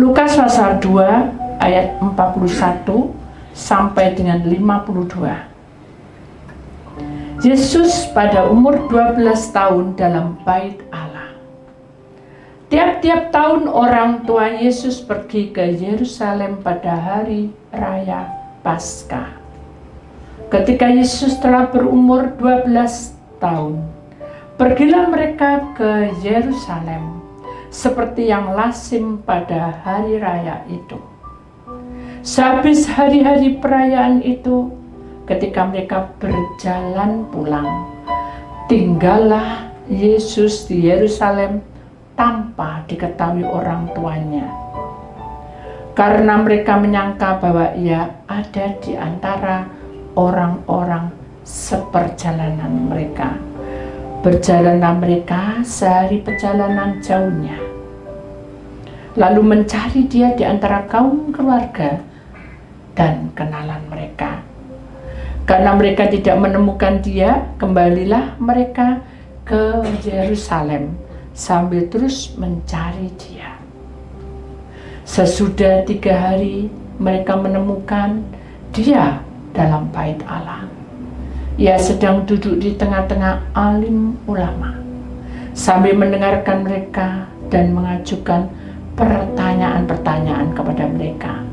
Lukas pasal 2 ayat 41 sampai dengan 52. Yesus pada umur 12 tahun dalam bait Allah. Tiap-tiap tahun orang tua Yesus pergi ke Yerusalem pada hari raya Paskah. Ketika Yesus telah berumur 12 tahun, pergilah mereka ke Yerusalem seperti yang lazim pada hari raya itu. Sehabis hari-hari perayaan itu, ketika mereka berjalan pulang, tinggallah Yesus di Yerusalem tanpa diketahui orang tuanya. Karena mereka menyangka bahwa ia ada di antara orang-orang seperjalanan mereka. Berjalanlah mereka sehari perjalanan jauhnya, lalu mencari dia di antara kaum keluarga dan kenalan mereka. Karena mereka tidak menemukan dia, kembalilah mereka ke Yerusalem sambil terus mencari dia. Sesudah 3 hari mereka menemukan dia dalam bait Allah. Ia sedang duduk di tengah-tengah alim ulama sambil mendengarkan mereka dan mengajukan pertanyaan-pertanyaan kepada mereka.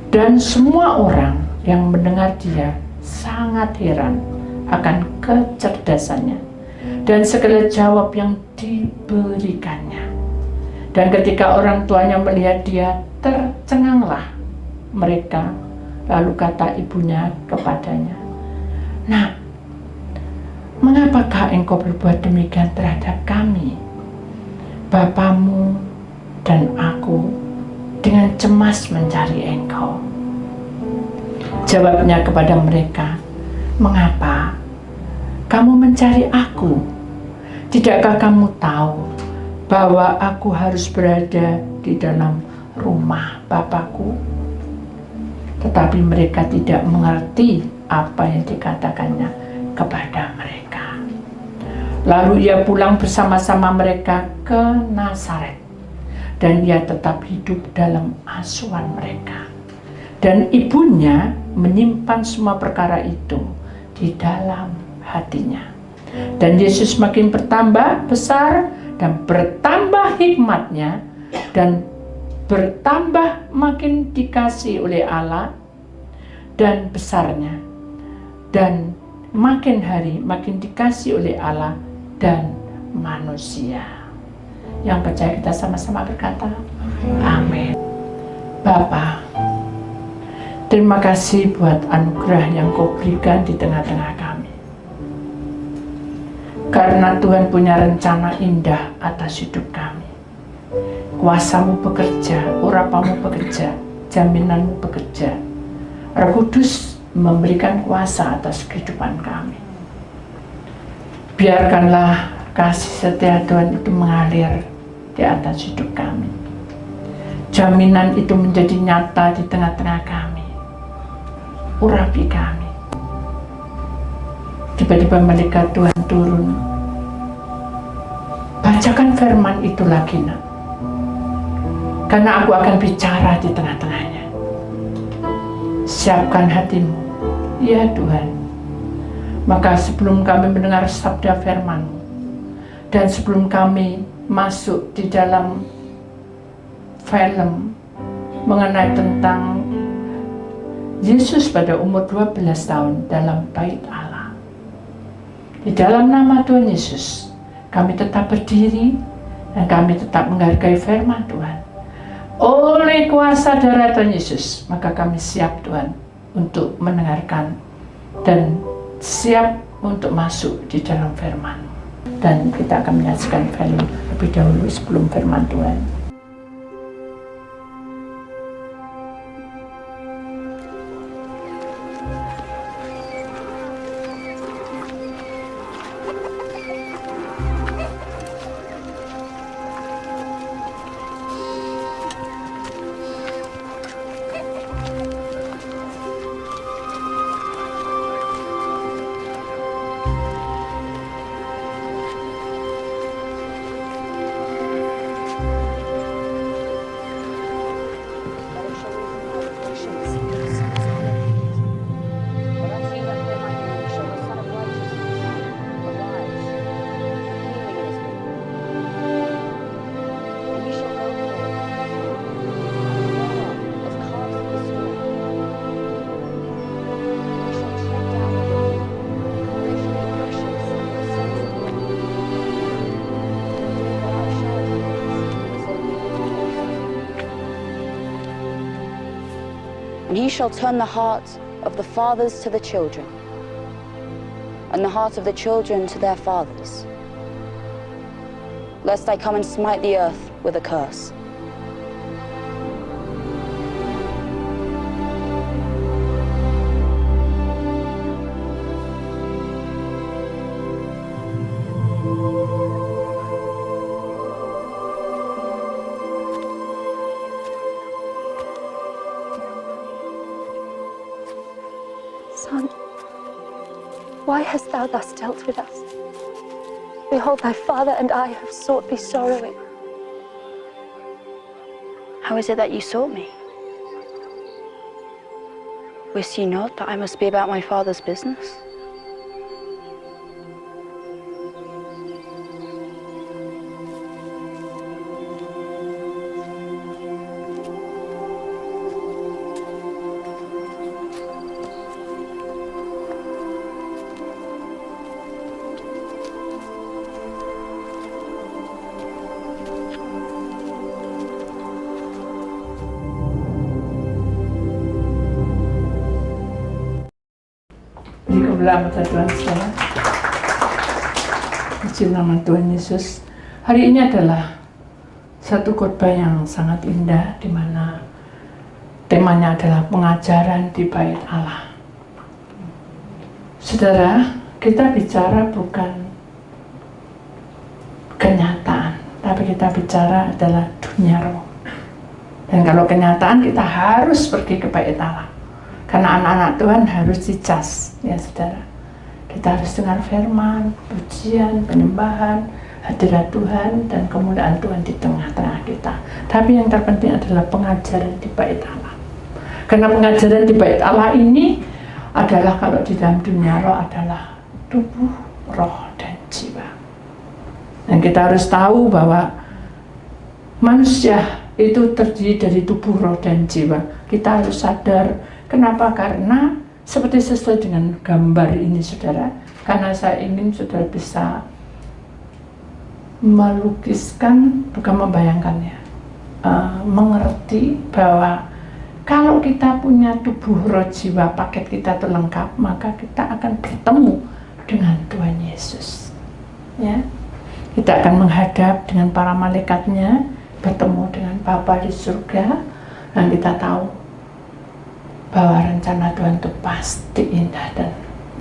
Dan semua orang yang mendengar dia sangat heran akan kecerdasannya dan segala jawab yang diberikannya. Dan ketika orang tuanya melihat dia, tercenganglah mereka. Lalu kata ibunya kepadanya, "Nak, mengapakah engkau berbuat demikian terhadap kami? Bapamu dan aku dengan cemas mencari engkau." Jawabnya kepada mereka, "Mengapa kamu mencari aku? Tidakkah kamu tahu bahwa aku harus berada di dalam rumah Bapakku?" Tetapi mereka tidak mengerti apa yang dikatakannya kepada mereka. Lalu ia pulang bersama-sama mereka ke Nazaret, dan ia tetap hidup dalam asuhan mereka. Dan ibunya menyimpan semua perkara itu di dalam hatinya. Dan Yesus makin bertambah besar dan bertambah hikmatnya dan bertambah makin dikasih oleh Allah dan besarnya, dan makin hari makin dikasih oleh Allah dan manusia. Yang percaya kita sama-sama berkata, amin. Bapa, terima kasih buat anugerah yang Kau berikan di tengah-tengah kami. Karena Tuhan punya rencana indah atas hidup kami. Kuasamu bekerja, urapamu bekerja, jaminanmu bekerja. Roh Kudus memberikan kuasa atas kehidupan kami. Biarkanlah kasih setia Tuhan itu mengalir di atas hidup kami. Jaminan itu menjadi nyata di tengah-tengah kami. Urapi kami. Tiba-tiba malaikat Tuhan turun. Bacakan firman itu lagi, nak. Karena aku akan bicara di tengah-tengahnya. Siapkan hatimu, ya Tuhan. Maka sebelum kami mendengar sabda firman-Mu, dan sebelum kami masuk di dalam film mengenai tentang Yesus pada umur 12 tahun dalam bait Allah, di dalam nama Tuhan Yesus, kami tetap berdiri dan kami tetap menghargai firman Tuhan. Oleh kuasa darah Tuhan Yesus, maka kami siap Tuhan untuk mendengarkan dan siap untuk masuk di dalam firman. Dan kita akan menyaksikan film lebih dahulu sebelum firman Tuhan. And he shall turn the hearts of the fathers to the children, and the hearts of the children to their fathers, lest I come and smite the earth with a curse. Son, why hast thou thus dealt with us? Behold, thy father and I have sought thee sorrowing. How is it that you sought me? Wist ye not that I must be about my father's business? Di kebelamatan Tuhan saudara, puji nama Tuhan Yesus. Hari ini adalah satu khotbah yang sangat indah, di mana temanya adalah pengajaran di Bait Allah. Saudara, kita bicara bukan kenyataan, tapi kita bicara adalah dunia roh. Dan kalau kenyataan, kita harus pergi ke Bait Allah. Karena anak-anak Tuhan harus dicas, ya saudara. Kita harus dengar firman, pujian, penyembahan, hadirat Tuhan, dan kemuliaan Tuhan di tengah-tengah kita. Tapi yang terpenting adalah pengajaran di Bait Allah. Karena pengajaran di Bait Allah ini adalah, kalau di dalam dunia roh, adalah tubuh, roh, dan jiwa. Dan kita harus tahu bahwa manusia itu terdiri dari tubuh, roh, dan jiwa. Kita harus sadar. Kenapa? Karena seperti sesuai dengan gambar ini saudara, karena saya ingin saudara bisa melukiskan, bukan membayangkannya, mengerti bahwa kalau kita punya tubuh, roh, jiwa, paket kita itu lengkap, maka kita akan bertemu dengan Tuhan Yesus, ya. Kita akan menghadap dengan para malaikatnya, bertemu dengan Bapa di surga, dan kita tahu bahwa rencana Tuhan itu pasti indah dan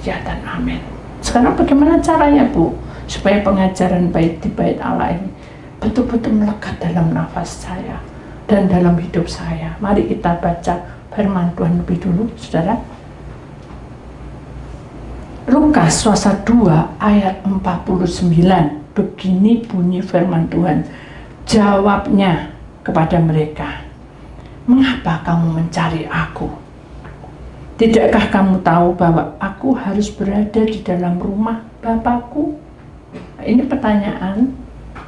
ya dan amin. Sekarang bagaimana caranya, Bu, supaya pengajaran baik di Bait Allah ini betul-betul melekat dalam nafas saya dan dalam hidup saya? Mari kita baca firman Tuhan lebih dulu, saudara. Lukas pasal 2 ayat 49. Begini bunyi firman Tuhan. Jawabnya kepada mereka, "Mengapa kamu mencari aku? Tidakkah kamu tahu bahwa aku harus berada di dalam rumah Bapakku?" Nah, ini pertanyaan,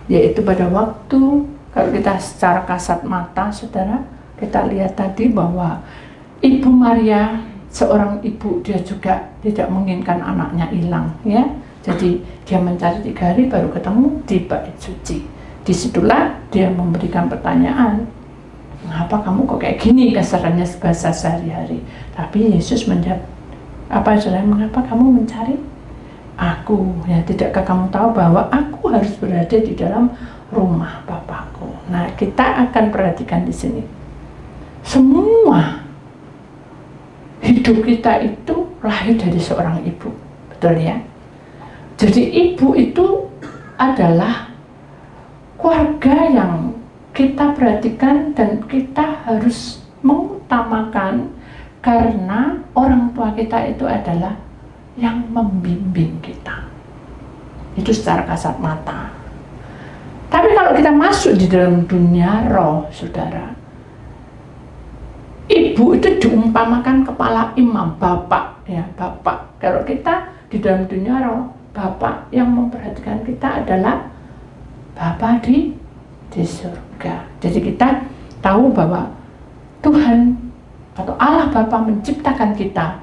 yaitu pada waktu, kalau kita secara kasat mata, saudara, kita lihat tadi bahwa Ibu Maria, seorang ibu, dia juga tidak menginginkan anaknya hilang, ya. Jadi dia mencari 3 hari baru ketemu di Bait Suci. Disitulah dia memberikan pertanyaan, "Mengapa kamu kok kayak gini?" Kasarannya bahasa sehari-hari. Tapi Yesus menjawab, "Apa saudara, mengapa kamu mencari aku? Ya, tidakkah kamu tahu bahwa aku harus berada di dalam rumah Bapakku?" Nah, kita akan perhatikan di sini. Semua hidup kita itu lahir dari seorang ibu, betul ya? Jadi ibu itu adalah keluarga yang kita perhatikan dan kita harus mengutamakan, karena orang tua kita itu adalah yang membimbing kita. Itu secara kasat mata. Tapi kalau kita masuk di dalam dunia roh, saudara, ibu itu diumpamakan kepala imam, bapak, ya, bapak. Kalau kita di dalam dunia roh, bapak yang memperhatikan kita adalah Bapa di surga. Jadi kita tahu bahwa Tuhan atau Allah Bapa menciptakan kita.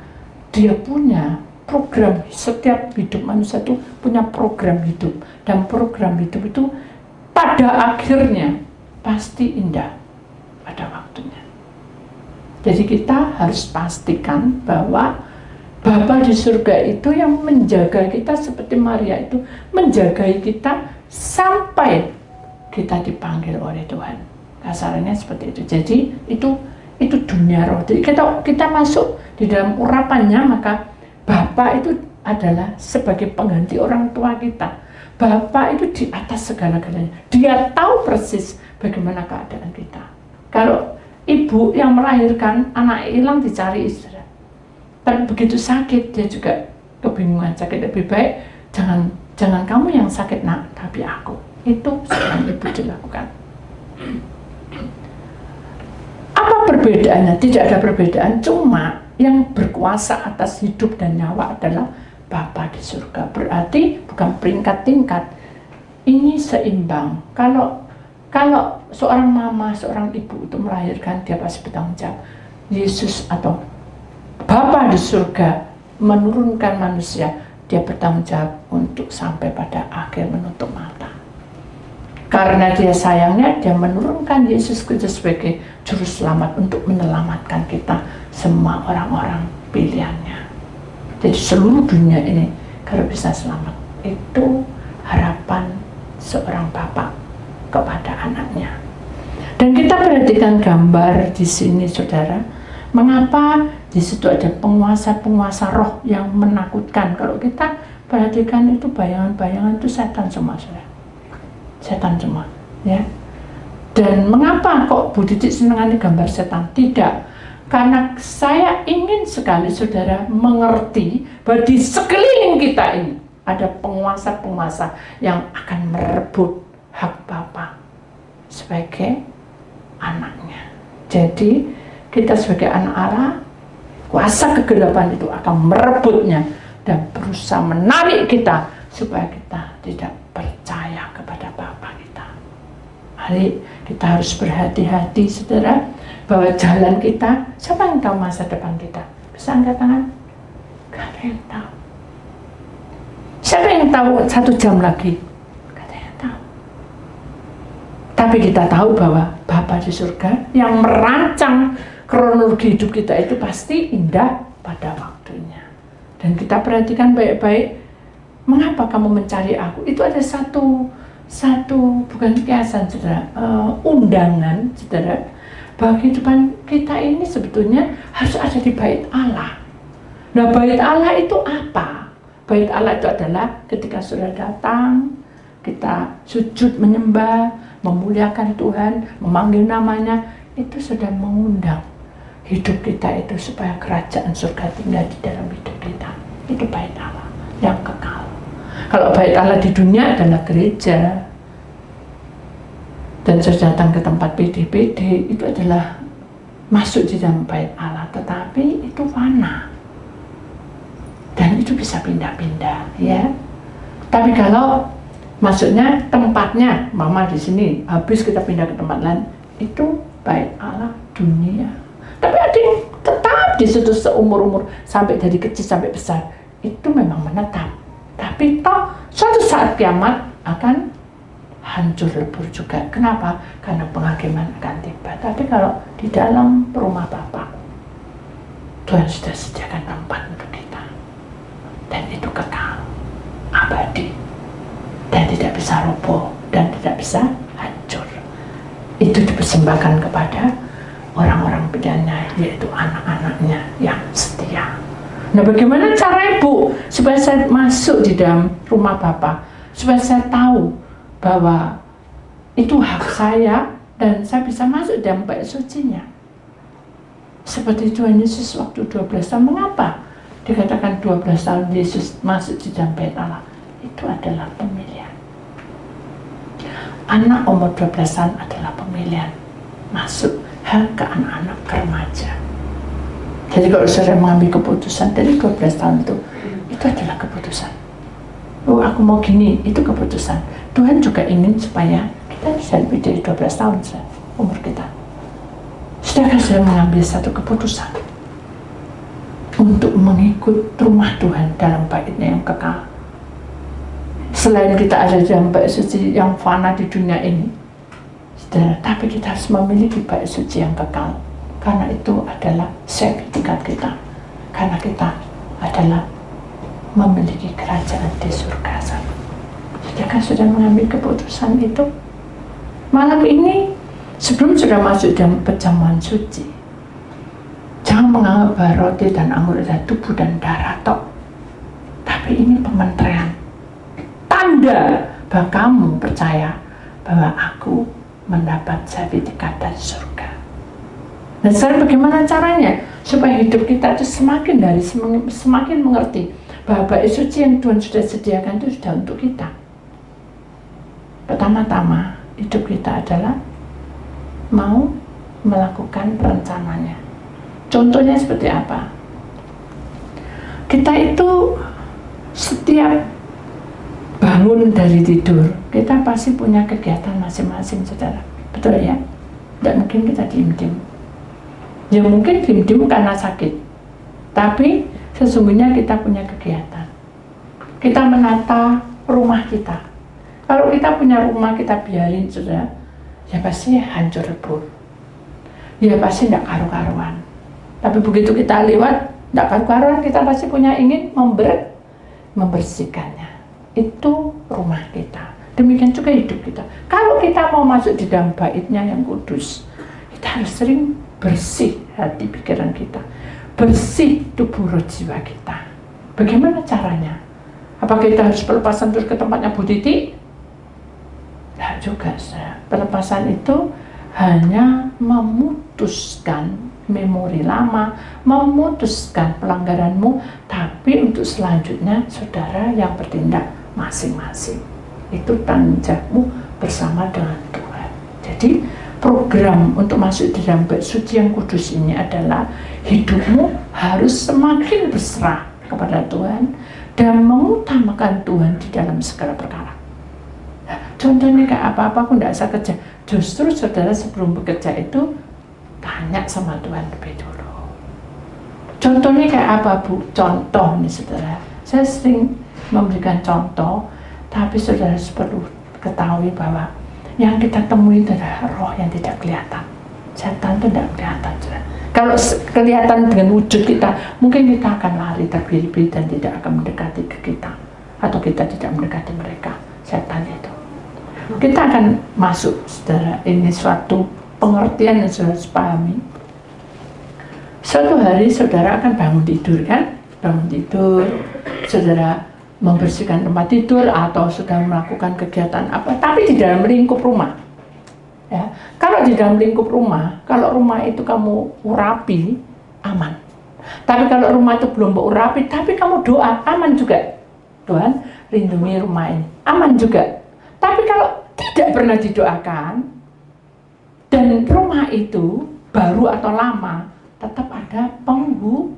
Dia punya program, setiap hidup manusia itu punya program hidup, dan program hidup itu pada akhirnya pasti indah pada waktunya. Jadi kita harus pastikan bahwa Bapa di surga itu yang menjaga kita seperti Maria itu menjagai kita sampai kita dipanggil oleh Tuhan. Kasarnya seperti itu. Jadi itu dunia roh. Jadi kita masuk di dalam urapannya, maka Bapa itu adalah sebagai pengganti orang tua kita. Bapa itu di atas segala-galanya. Dia tahu persis bagaimana keadaan kita. Kalau ibu yang melahirkan anak hilang dicari istri, dan begitu sakit dia juga kebingungan, sakit. Lebih baik jangan kamu yang sakit nak, tapi aku. Itu seorang ibu dilakukan. Apa perbedaannya? Tidak ada perbedaan, cuma yang berkuasa atas hidup dan nyawa adalah Bapa di surga. Berarti bukan peringkat tingkat, ini seimbang. Kalau seorang mama, seorang ibu itu melahirkan, dia pasti bertanggung jawab. Yesus atau Bapa di surga menurunkan manusia, dia bertanggung jawab untuk sampai pada akhir menutup mata. Karena dia sayangnya, dia menurunkan Yesus Kristus sebagai juru selamat untuk menyelamatkan kita, semua orang-orang pilihannya. Jadi seluruh dunia ini kalau bisa selamat, itu harapan seorang bapak kepada anaknya. Dan kita perhatikan gambar di sini, saudara. Mengapa di situ ada penguasa-penguasa roh yang menakutkan? Kalau kita perhatikan itu bayangan-bayangan itu setan semua, saudara. Setan semua, ya. Dan mengapa kok Bu Didi senangnya gambar setan? Tidak, karena saya ingin sekali saudara mengerti bahwa di sekeliling kita ini ada penguasa-penguasa yang akan merebut hak Bapa sebagai anaknya. Jadi kita sebagai anak Allah, kuasa kegelapan itu akan merebutnya dan berusaha menarik kita supaya kita tidak percaya kepada Bapa kita. Mari kita harus berhati-hati, saudara, bahwa jalan kita, siapa yang tahu masa depan kita? Bisa angkat tangan? Gak ada yang tahu. Siapa yang tahu 1 jam lagi? Gak ada yang tahu. Tapi kita tahu bahwa Bapa di surga yang merancang kronologi hidup kita itu pasti indah pada waktunya. Dan kita perhatikan baik-baik, mengapa kamu mencari aku? Itu ada satu bukan kiasan, saudara, undangan, saudara, bahwa kehidupan kita ini sebetulnya harus ada di bait Allah. Nah, bait Allah itu apa? Bait Allah itu adalah ketika saudara datang, kita sujud menyembah, memuliakan Tuhan, memanggil namanya, itu sudah mengundang hidup kita itu supaya kerajaan surga tinggal di dalam hidup kita. Itu bait Allah yang kekal. Kalau bait Allah di dunia adalah gereja, dan saya datang ke tempat PD-PD, itu adalah masuk di dalam bait Allah, tetapi itu fana dan itu bisa pindah-pindah, ya. Tapi kalau maksudnya tempatnya, mama di sini, habis kita pindah ke tempat lain, itu bait Allah dunia. Tapi ada yang tetap di situ seumur-umur, sampai dari kecil sampai besar, itu memang menetap. Tapi toh suatu saat kiamat akan hancur lebur juga. Kenapa? Karena penghakiman akan tiba. Tapi kalau di dalam rumah Bapa, Tuhan sudah sediakan tempat untuk kita, dan itu kekal, abadi, dan tidak bisa roboh dan tidak bisa hancur. Itu dipersembahkan kepada orang-orang pilihannya, yaitu anak-anaknya yang setia. Nah, bagaimana cara Ibu supaya saya masuk di dalam rumah Bapa, supaya saya tahu bahwa itu hak saya dan saya bisa masuk dalam bait sucinya? Seperti Tuhan Yesus waktu 12 tahun, mengapa dikatakan 12 tahun Yesus masuk di dalam bait Allah? Itu adalah pemilihan. Anak umur 12 tahun adalah pemilihan masuk ke anak-anak, ke remaja. Jadi kalau saudara mengambil keputusan dari 12 tahun itu adalah keputusan. Oh, aku mau gini, itu keputusan. Tuhan juga ingin supaya kita bisa lebih dari 12 tahun umur kita. Sudahkah saudara mengambil satu keputusan untuk mengikut rumah Tuhan dalam baitnya yang kekal? Selain kita ada dalam bait suci yang fana di dunia ini, saudara, tapi kita harus memiliki bait suci yang kekal. Karena itu adalah sertifikat kita. Karena kita adalah memiliki kerajaan di surga sana. Sudahkah sudah mengambil keputusan itu? Malam ini, sebelum sudah masuk dalam perjamuan suci, jangan menganggap bahwa roti dan anggur adalah tubuh dan darah tok. Tapi ini pementerian, tanda bahwa kamu percaya bahwa aku mendapat sertifikat dari surga. Dan sekarang bagaimana caranya supaya hidup kita itu semakin mengerti bahwa bait suci yang Tuhan sudah sediakan itu sudah untuk kita. Pertama-tama, hidup kita adalah mau melakukan rencananya. Contohnya seperti apa? Kita itu setiap bangun dari tidur, kita pasti punya kegiatan masing-masing, saudara. Betul ya? Tidak mungkin kita diem-diem. Ya mungkin diem-diem karena sakit, tapi sesungguhnya kita punya kegiatan. Kita menata rumah kita. Kalau kita punya rumah, kita biarin, saudara, ya pasti hancur lebur. Ya pasti tidak karu-karuan. Tapi begitu kita lewat, tidak karu-karuan, kita pasti punya ingin membersihkannya. Itu rumah kita. Demikian juga hidup kita. Kalau kita mau masuk di dalam baitnya yang kudus, kita harus sering bersih hati pikiran kita, bersih tubuh roh jiwa kita. Bagaimana caranya? Apakah kita harus pelepasan terus ke tempatnya Bu Titi? Tidak juga, saudara. Pelepasan itu hanya memutuskan memori lama, memutuskan pelanggaranmu, tapi untuk selanjutnya saudara yang bertindak masing-masing. Itu tanggung jawabmu bersama dengan Tuhan. Jadi program untuk masuk di dalam bait suci yang kudus ini adalah hidupmu harus semakin berserah kepada Tuhan dan mengutamakan Tuhan di dalam segala perkara. Contohnya kayak apa-apa aku tidak usah kerja. Justru saudara sebelum bekerja itu tanya sama Tuhan lebih dulu. Contohnya kayak apa, Bu? Contoh nih saudara. Saya sering memberikan contoh, tapi saudara perlu ketahui bahwa yang kita temui itu adalah roh yang tidak kelihatan. Setan itu tidak kelihatan, saudara. Kalau kelihatan dengan wujud kita, mungkin kita akan lari terbiri-biri dan tidak akan mendekati ke kita, atau kita tidak mendekati mereka. Setan itu. Kita akan masuk, saudara, ini suatu pengertian yang saudara harus pahami. Suatu hari saudara akan bangun tidur, kan? Bangun tidur, saudara membersihkan tempat tidur atau sudah melakukan kegiatan apa, tapi di dalam lingkup rumah. Ya, kalau di dalam lingkup rumah, kalau rumah itu kamu urapi, aman. Tapi kalau rumah itu belum urapi, tapi kamu doa, aman juga. Tuhan, lindungi rumah ini, aman juga. Tapi kalau tidak pernah didoakan dan rumah itu baru atau lama, tetap ada penghuninya.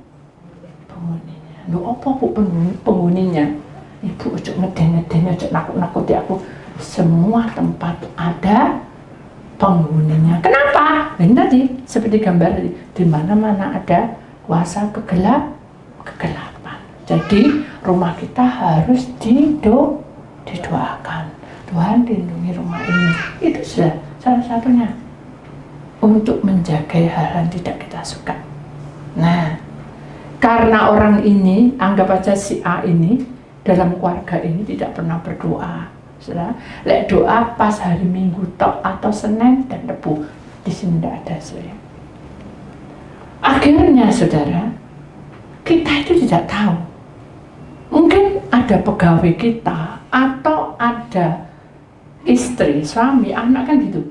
Loh, apa Bu penghuninya? Ibu ojo ngeden-ngeden, ojo nakut-nakuti aku. Semua tempat ada penghuninya. Kenapa? Ini tadi seperti gambar tadi, di mana-mana ada kuasa kegelapan. Jadi rumah kita harus didoakan. Tuhan lindungi rumah ini. Itu sudah salah satunya untuk menjaga hal yang tidak kita suka. Nah, karena orang ini, anggap aja si A ini dalam keluarga ini tidak pernah berdoa, saudara. Lek doa pas hari Minggu tok atau Senin dan Rabu, di sini tidak ada, saudara. Akhirnya, saudara, kita itu tidak tahu. Mungkin ada pegawai kita atau ada istri, suami, anak kan gitu.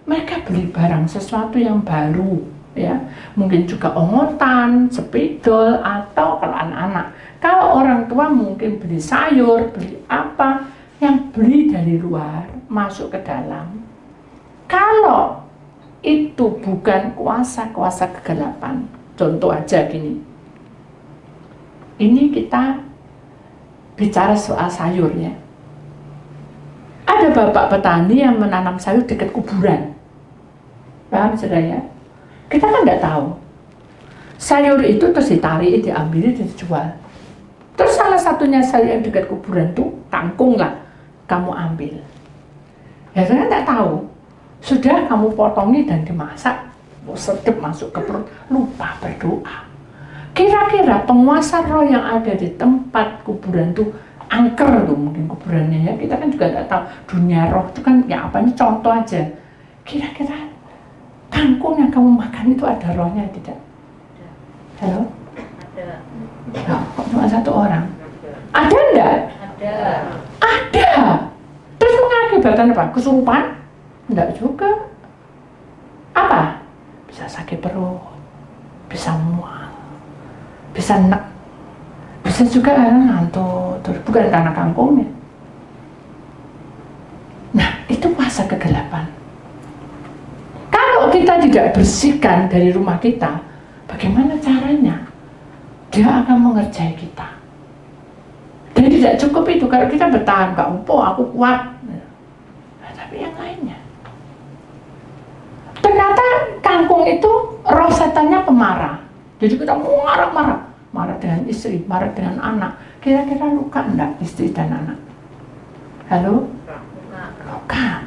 Mereka beli barang sesuatu yang baru, ya. Mungkin juga ongotan, spidol, atau kalau anak-anak. Kalau orang tua mungkin beli sayur, beli apa, yang beli dari luar, masuk ke dalam. Kalau itu bukan kuasa-kuasa kegelapan, contoh aja gini. Ini kita bicara soal sayur, ya. Ada bapak petani yang menanam sayur dekat kuburan. Paham, saudara ya? Kita kan tidak tahu. Sayur itu terus ditarik, diambil, dijual. Terus salah satunya sayur yang dekat kuburan itu, kangkung lah, kamu ambil. Ya, saya tidak tahu. Sudah kamu potongi dan dimasak, sedep masuk ke perut, lupa berdoa. Kira-kira penguasa roh yang ada di tempat kuburan tuh angker tuh mungkin kuburannya ya, kita kan juga nggak tahu dunia roh itu kan ya apa, ini contoh aja. Kira-kira kangkung yang kamu makan itu ada rohnya tidak? Halo? Ada. Nah, kok cuma satu orang? Ada enggak? Ada. Ada. Terus mengakibatkan apa? Kesurupan? Enggak juga. Apa? Bisa sakit perut, bisa mual, bisa enek, bisa juga ngantuk, terus bukan karena kangkungnya. Nah, itu kuasa kegelapan. Kalau kita tidak bersihkan dari rumah kita, bagaimana caranya? Dia akan mengerjai kita. Dan tidak cukup itu, kalau kita bertahan, gak apa, aku kuat. Nah, tapi yang lainnya. Ternyata kangkung itu roh setannya pemarah. Jadi kita marah-marah, marah dengan istri, marah dengan anak. Kira-kira luka enggak istri dan anak? Halo? Luka.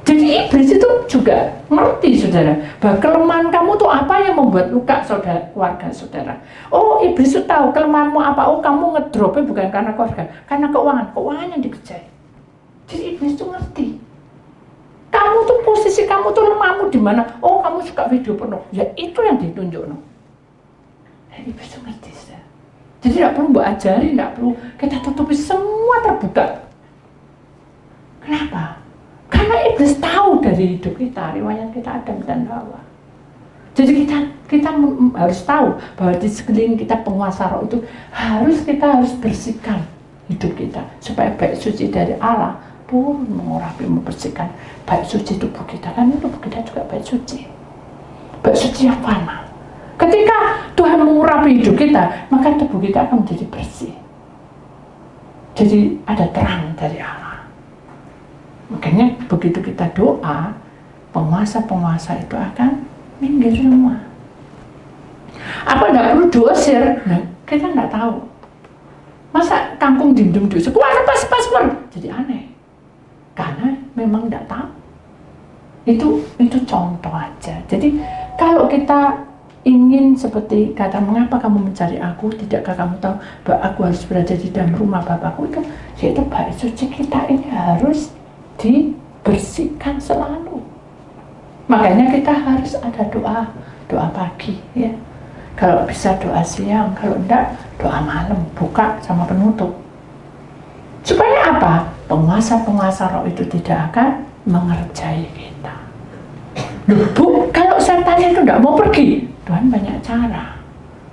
Jadi iblis itu juga ngerti, saudara, bahwa kelemahan kamu tuh apa yang membuat luka saudara, keluarga saudara. Oh, iblis itu tahu kelemahanmu apa. Oh, kamu ngedropnya bukan karena keluarga, karena keuangan yang dikejar. Jadi iblis itu ngerti. Kamu tuh posisi kamu tuh lemahmu di mana? Oh, kamu suka video porno. Ya itu yang ditunjuk, no. Dan iblis itu ngerti, saudara. Jadi tidak perlu mbak ajari, tidak perlu kita tutupi, semua terbuka. Kenapa? Karena iblis tahu dari hidup kita, riwayat kita Adam dan Hawa. Jadi kita harus tahu bahwa di sekeliling kita penguasa roh itu kita harus bersihkan hidup kita supaya baik suci dari Allah turun mengurapi, membersihkan baik suci tubuh kita, kan tubuh kita juga baik suci yang fana. Ketika Tuhan mengurapi hidup kita, maka tubuh kita akan menjadi bersih. Jadi ada terang dari Allah. Makanya begitu kita doa, penguasa-penguasa itu akan minggir semua. Apa enggak perlu diusir? Nah, kita enggak tahu. Masa kangkung dindung diusir? Keluar pas. Jadi aneh. Karena memang enggak tahu. Itu contoh aja. Jadi kalau kita ingin seperti kata, mengapa kamu mencari aku? Tidakkah kamu tahu bahwa aku harus berada di dalam rumah Bapakku? Itu yaitu bait suci kita ini harus dibersihkan selalu. Makanya kita harus ada doa pagi ya. Kalau bisa doa siang, kalau enggak doa malam, buka sama penutup. Supaya apa? Penguasa-penguasa roh itu tidak akan mengerjai kita. Loh Bu, kalau setannya itu enggak mau pergi, Tuhan banyak cara.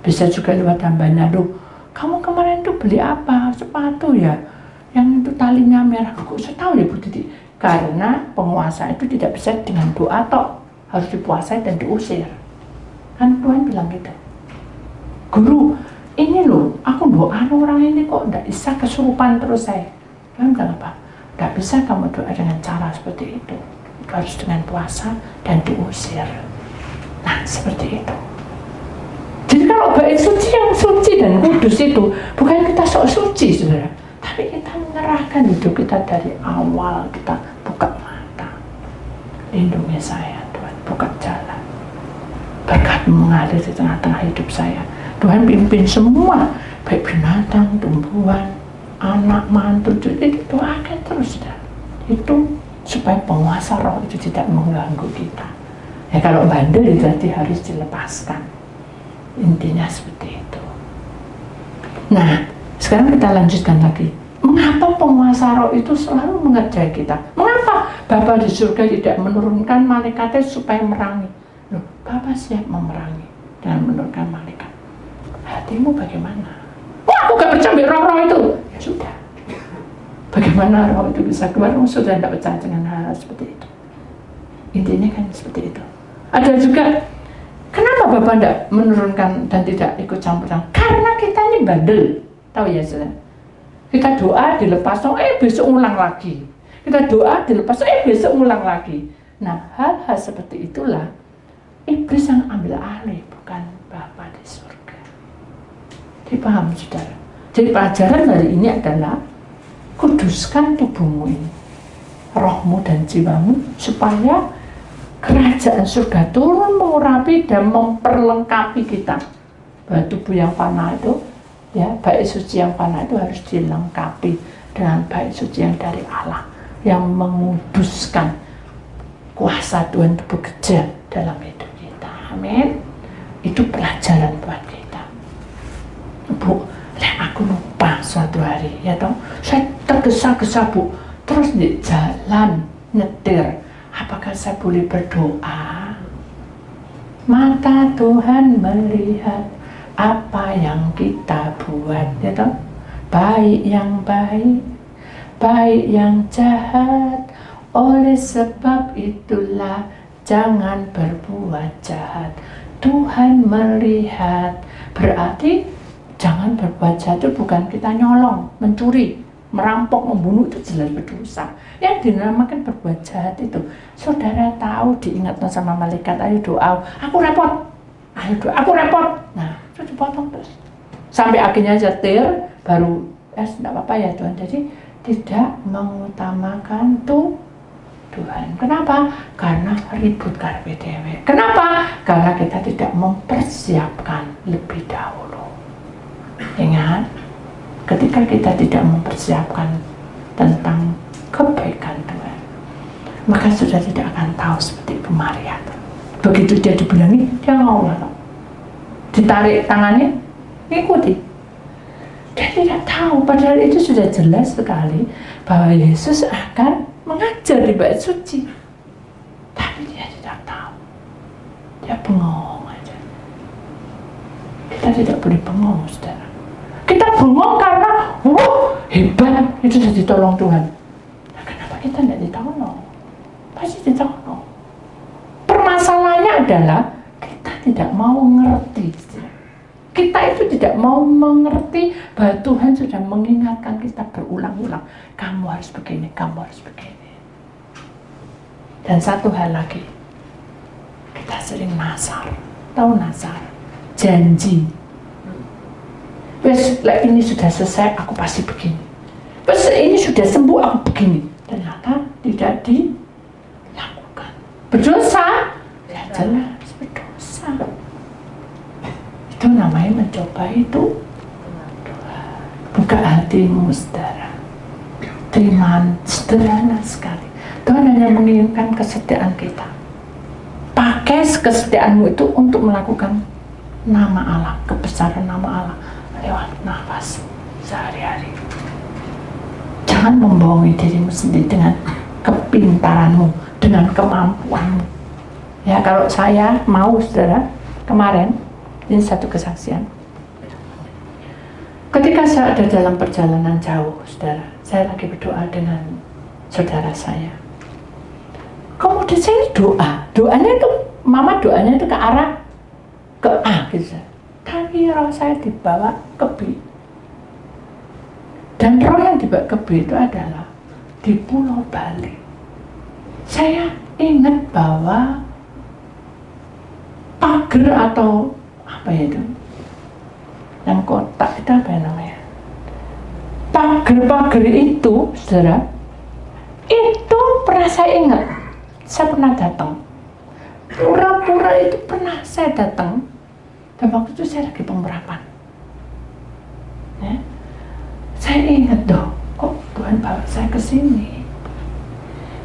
Bisa juga lewat hambanya. Loh, kamu kemarin tuh beli apa? Sepatu ya? Yang itu talinya merah. Kok saya tahu ya Bu Didi? Karena penguasa itu tidak bisa dengan doa tok, harus dipuasai dan diusir. Kan Tuhan bilang gitu. Guru, ini loh, aku doa orang ini kok tidak bisa kesurupan terus saya. Tuhan bilang apa? Tidak bisa kamu doa dengan cara seperti itu. Harus dengan puasa dan diusir. Nah, seperti itu. Jadi kalau bait suci yang suci dan kudus itu bukan kita sok suci, saudara, tapi kita menyerahkan hidup kita dari awal. Kita buka mata, lindungi saya Tuhan, buka jalan, berkat mengalir di tengah-tengah hidup saya. Tuhan pimpin semua, baik binatang, tumbuhan, anak, mantu, itu doakan terus. Itu supaya penguasa roh itu tidak mengganggu kita. Ya kalau bandel itu berarti harus dilepaskan. Intinya seperti itu. Nah, sekarang kita lanjutkan lagi. Mengapa penguasa roh itu selalu mengerjai kita? Mengapa Bapa di surga tidak menurunkan malaikatnya supaya merangi? Loh, Bapa siap memerangi dengan menurunkan malaikat. Hatimu bagaimana? Wah, aku gak percaya roh-roh itu. Ya sudah. Bagaimana roh itu bisa keluar? Sudah tidak percaya dengan hal seperti itu. Intinya kan seperti itu. Ada juga, kenapa Bapak tidak menurunkan dan tidak ikut campur tangan? Karena kita ini bandel. Tahu ya saudara? Kita doa dilepas, besok ulang lagi. Kita doa dilepas, besok ulang lagi. Nah, hal-hal seperti itulah iblis yang ambil alih, bukan Bapa di surga. Jadi paham saudara? Jadi pelajaran hari ini adalah kuduskan tubuhmu ini, rohmu dan jiwamu, supaya kerajaan surga turun mengurapi dan memperlengkapi kita. Bahwa tubuh yang fana itu, ya, bait suci yang fana itu harus dilengkapi dengan bait suci yang dari Allah, yang menguduskan kuasa Tuhan itu bekerja dalam hidup kita. Amin. Itu pelajaran buat kita. Bu, aku lupa suatu hari, ya toh, saya tergesa-gesa Bu, terus di jalan nyetir, apakah saya boleh berdoa? Mata Tuhan melihat apa yang kita buat, ya toh, baik yang baik, baik yang jahat. Oleh sebab itulah jangan berbuat jahat. Tuhan melihat, berarti jangan berbuat jahat itu bukan kita nyolong, mencuri, merampok, membunuh, itu jelas berdosa. Yang dinamakan berbuat jahat itu, saudara tahu diingatkan sama malaikat, ayo doa, aku repot, ayo doa, aku repot. Nah, itu dipotong terus. Sampai akhirnya setir, baru, tidak apa-apa ya Tuhan. Jadi tidak mengutamakan Tuhan. Kenapa? Karena ribut karpe dewe. Kenapa? Karena kita tidak mempersiapkan lebih dahulu. Ingat, ketika kita tidak mempersiapkan tentang kebaikan Tuhan, maka sudah tidak akan tahu seperti Ibu Maria. Begitu dia dibilangi, dia ngawal. Ditarik tangannya, ikuti. Dia tidak tahu, padahal itu sudah jelas sekali bahwa Yesus akan mengajar di bait suci. Tapi dia tidak tahu. Dia bengong aja. Kita tidak boleh bengong, saudara. Kita bengong karena, hebat, itu sudah ditolong Tuhan. Nah, kenapa kita tidak ditolong? Pasti ditolong. Permasalahannya adalah kita tidak mau ngerti. Kita itu tidak mau mengerti bahwa Tuhan sudah mengingatkan kita berulang-ulang. Kamu harus begini, kamu harus begini. Dan satu hal lagi, kita sering nasar. Tahu nasar? Janji. Wes, ini sudah selesai, aku pasti begini. Wes, ini sudah sembuh, aku begini. Ternyata tidak dilakukan. Berdosa? Ya jelas, berdosa. Itu namanya mencoba itu. Buka hatimu, saudara. Terima, sederhana sekali. Tuhan hanya menginginkan kesetiaan kita. Pakai kesetiaanmu itu untuk melakukan nama Allah, kebesaran nama Allah lewat nafas sehari-hari. Jangan membohongi dirimu sendiri dengan kepintaranmu, dengan kemampuanmu. Ya, kalau saya mau, saudara, kemarin ini satu kesaksian. Ketika saya ada dalam perjalanan jauh, saudara, saya lagi berdoa dengan saudara saya. Kemudian saya doanya itu, mama doanya itu ke arah ke A gitu. Tapi roh saya dibawa ke B. Dan roh yang dibawa ke B itu adalah di Pulau Bali. Saya ingat bahwa pagar atau apa itu, yang kotak itu apa namanya, pagar-pagar itu, saudara, itu pernah saya ingat. Saya pernah datang, pura-pura itu pernah saya datang, dan waktu itu saya lagi pemerapan. Ya. Saya ingat dong, kok Tuhan bawa saya ke sini.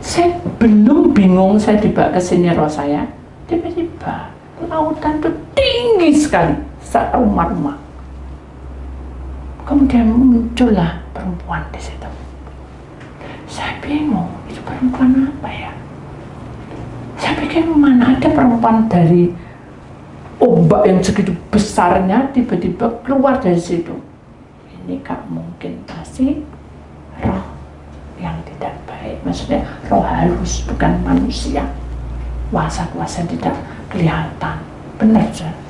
Saya belum bingung saya dibawa ke sini roh saya, tiba-tiba lautan itu tinggi sekali, saat rumah-rumah. Kemudian muncullah perempuan di situ. Saya bingung, itu perempuan apa ya? Saya pikir mana ada perempuan dari ombak yang segitu besarnya tiba-tiba keluar dari situ. Ini gak mungkin, pasti roh yang tidak baik. Maksudnya roh halus, bukan manusia. Kuasa-kuasa tidak kelihatan. Benar, saudara.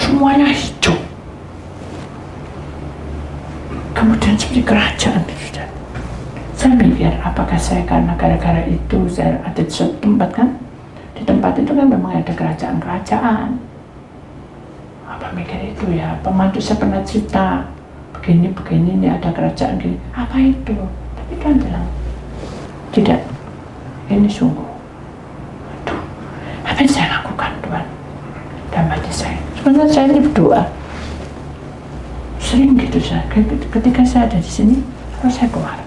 Semuanya hijau. Kemudian seperti kerajaan, saudara. Saya mikir, apakah saya karena gara-gara itu saya ada di suatu tempat kan? Di tempat itu kan memang ada kerajaan-kerajaan. Apa mikir itu ya? Pemandu saya pernah cerita, begini-begini, ini ada kerajaan gini. Apa itu? Tapi Tuhan bilang, tidak. Ini sungguh. Aduh, Apa yang saya lakukan Tuhan dalam hati saya? Sebenarnya saya ini berdoa sering gitu saya. Ketika saya ada di sini, kalau saya keluar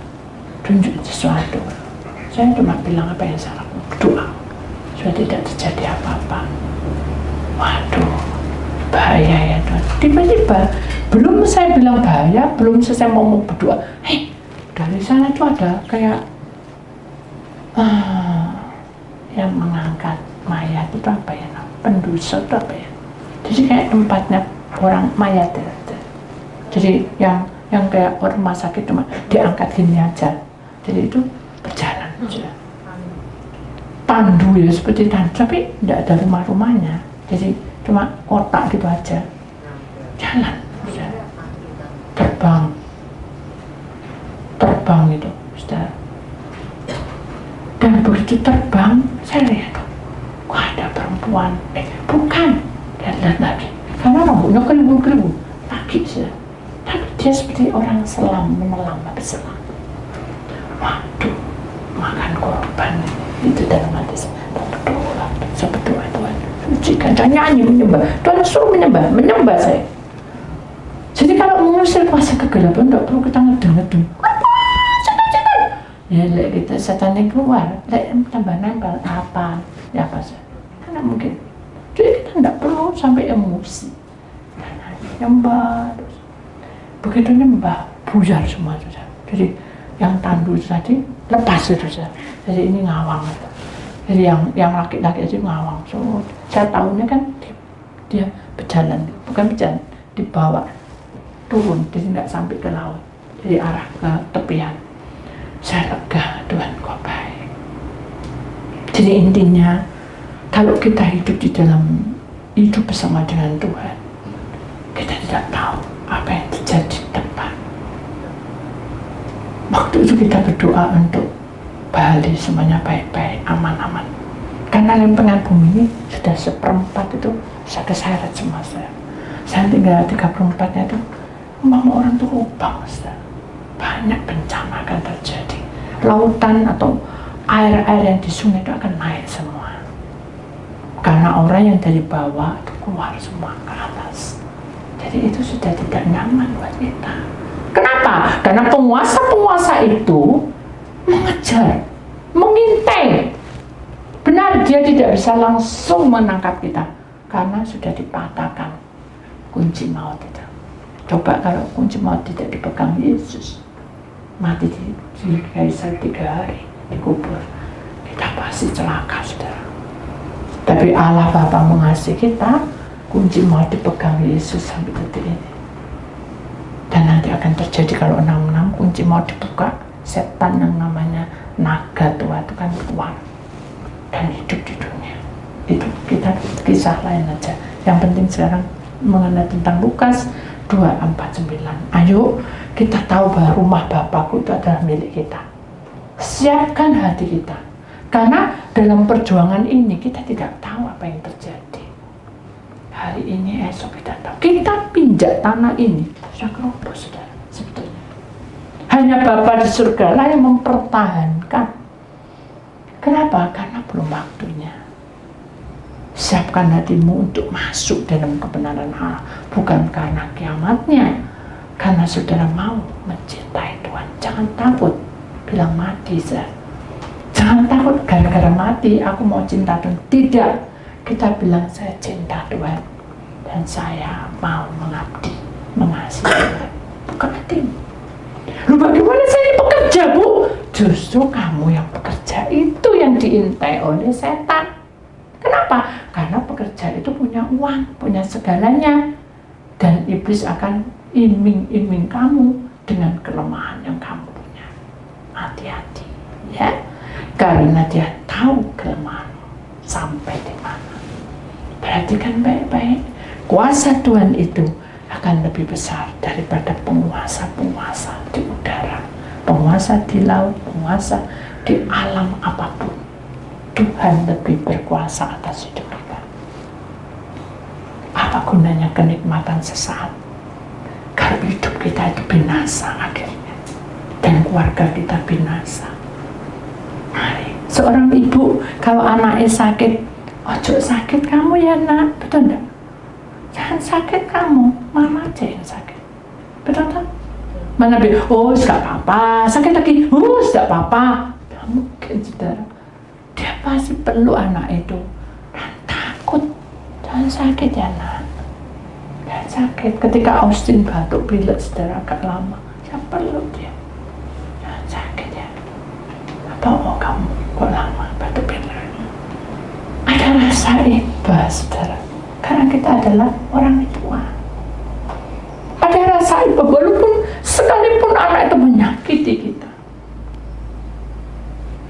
tunjukin sesuatu, saya cuma bilang apa yang saya lakukan, berdoa supaya tidak terjadi apa-apa. Waduh, bahaya ya Tuhan. Tiba-tiba belum saya bilang bahaya, belum selesai mau berdoa, dari sana itu ada kayak yang mengangkat mayat itu apa ya, pendosa itu apa ya, jadi kayak tempatnya orang mayat ya. Jadi yang kayak orang rumah sakit cuma diangkat gini aja, jadi itu berjalan aja, tandu ya, seperti tandu tapi tidak ada rumah-rumahnya, jadi cuma kotak gitu aja, jalan terbang itu saudara. Dan begitu terbang, saya lihat, kok ada perempuan, bukan, lihat lagi, karena rambutnya keribu-keribu, lagi saudara. Tapi dia seperti orang menelam berselam. Waduh, makan korban itu dalam hati saya. Berdoa Tuhan, sucikan, jangan nyanyi menyembah. Tuhan suruh menyembah saya. Jadi kalau mengusir kuasa kegelapan, tidak perlu kita ngedeng-ngedeng. Ya, kita setannya keluar, tambah nempel apa sih? Karena mungkin. Jadi kita tidak perlu sampai emosi. Nyembah terus. Begitu nyembah, buyar semua itu. Jadi yang tandu tadi lepas itu. Jadi ini ngawang. Jadi yang laki-laki aja ngawang. So, saya tahunya kan dia berjalan, bukan berjalan, dibawa turun, jadi tidak sampai ke laut, jadi arah ke tepian. Saya lega, Tuhan kau baik. Jadi intinya, kalau kita hidup di dalam hidup bersama dengan Tuhan, kita tidak tahu apa yang terjadi di depan. Waktu itu kita berdoa untuk Bali semuanya baik-baik, aman-aman. Karena lempengan bumi ini sudah 1/4 itu saya keseret semua saya. Saya tinggal 3/4-nya itu, mau orang tuh lubang, banyak bencana akan terjadi. Lautan atau air-air yang di sungai itu akan naik semua. Karena orang yang dari bawah itu keluar semua ke atas. Jadi itu sudah tidak nyaman buat kita. Kenapa? Karena penguasa-penguasa itu mengejar, mengintai. Benar, dia tidak bisa langsung menangkap kita karena sudah dipatahkan kunci maut itu. Coba kalau kunci maut tidak dipegang Yesus, mati di kaisar 3 hari dikubur, kita pasti celaka saudara. Tapi Allah Bapa mengasihi kita, kunci maut dipegang Yesus sampai detik ini. Dan nanti akan terjadi kalau 66 kunci maut dibuka, setan yang namanya naga tua itu kan keluar dan hidup di dunia. Itu kita kisah lain aja. Yang penting sekarang mengenai tentang Lukas 2:49. Ayo kita tahu bahwa rumah Bapakku itu adalah milik kita. Siapkan hati kita. Karena dalam perjuangan ini kita tidak tahu apa yang terjadi. Hari ini, esok kita tahu. Kita pinjak tanah ini sudah keroboh saudara, sebetulnya. Hanya Bapa di surga lah yang mempertahankan. Kenapa? Karena belum waktunya. Siapkan hatimu untuk masuk dalam kebenaran Allah, bukan karena kiamatnya, karena saudara mau mencintai Tuhan. Jangan takut bilang mati, sir. Jangan takut gara-gara mati aku mau cinta Tuhan. Tidak, kita bilang saya cinta Tuhan dan saya mau mengabdi, mengasihi Tuhan. Bukan hatimu. Lu bagaimana saya bekerja, Bu? Justru kamu yang bekerja itu yang diintai oleh setan. Kenapa? Karena pekerja itu punya uang, punya segalanya. Dan iblis akan iming-iming kamu dengan kelemahan yang kamu punya. Hati-hati, ya. Karena dia tahu kelemahanmu sampai di mana. Perhatikan baik-baik. Kuasa Tuhan itu akan lebih besar daripada penguasa-penguasa di udara, penguasa di laut, penguasa di alam apapun. Tuhan lebih berkuasa atas hidup kita. Apa gunanya kenikmatan sesaat kalau hidup kita itu binasa akhirnya dan keluarga kita binasa? Mari, seorang ibu kalau anaknya sakit ojo sakit kamu ya nak, betul enggak? Jangan sakit kamu, mama aja yang sakit, betul tak? Mana bilang, oh gak apa-apa, sakit lagi, oh gak apa-apa. Gak mungkin, saudara. Dia pasti perlu anak itu dan takut. Jangan sakit ya nak, jangan sakit. Ketika Austin batuk pilek, saudara, agak lama, saya perlu dia. Jangan sakit ya. Apa mau kamu kok lama batuk pilek? Ada rasa iba, saudara. Karena kita adalah orang tua. Ada rasa iba, walaupun sekalipun anak itu menyakiti kita.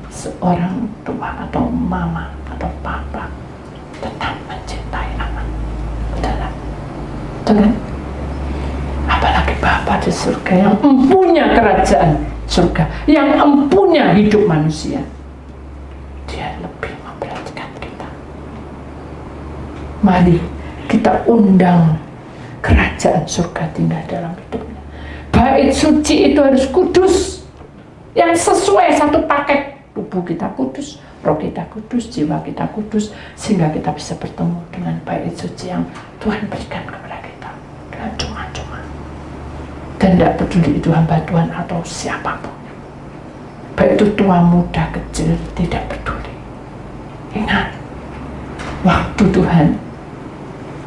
Seorang tua atau mama atau papa tetap mencintai anak. Betul kan? Apalagi Bapa di surga yang empunya kerajaan surga, yang empunya hidup manusia. Dia lebih memperhatikan kita. Mari kita undang kerajaan surga tinggal dalam hidupnya. Bait suci itu harus kudus, yang sesuai satu paket. Tubuh kita kudus, roh kita kudus, jiwa kita kudus, sehingga kita bisa bertemu dengan bait suci yang Tuhan berikan kepada kita dengan cuma-cuma. Dan tidak peduli itu hamba Tuhan atau siapapun, baik itu tua, muda, kecil, tidak peduli. Ingat, waktu Tuhan